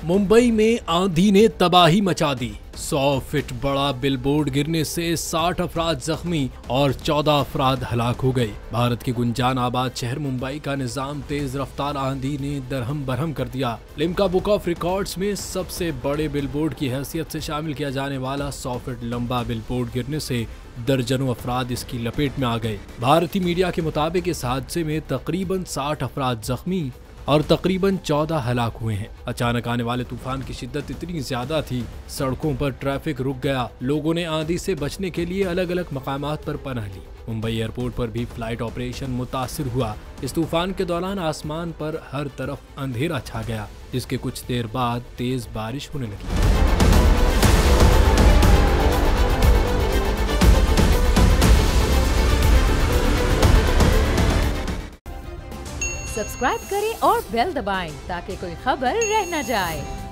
मुंबई में आंधी ने तबाही मचा दी। 100 फीट बड़ा बिलबोर्ड गिरने से 60 अफराद जख्मी और 14 अफराद हलाक हो गए। भारत के गुंजान आबाद शहर मुंबई का निजाम तेज रफ्तार आंधी ने दरहम बरहम कर दिया। लिम्का बुक ऑफ रिकॉर्ड्स में सबसे बड़े बिलबोर्ड की हैसियत से शामिल किया जाने वाला 100 फीट लंबा बिलबोर्ड गिरने से दर्जनों अफराद इसकी लपेट में आ गए। भारतीय मीडिया के मुताबिक इस हादसे में तकरीबन 60 अफराद जख्मी और तकरीबन 14 हलाक हुए हैं। अचानक आने वाले तूफान की शिद्दत इतनी ज्यादा थी, सड़कों पर ट्रैफिक रुक गया। लोगों ने आंधी से बचने के लिए अलग अलग मकामात पर पनाह ली। मुंबई एयरपोर्ट पर भी फ्लाइट ऑपरेशन मुतासिर हुआ। इस तूफान के दौरान आसमान पर हर तरफ अंधेरा छा गया, जिसके कुछ देर बाद तेज बारिश होने लगी। सब्सक्राइब करें और बेल दबाएं ताकि कोई खबर रह न जाए।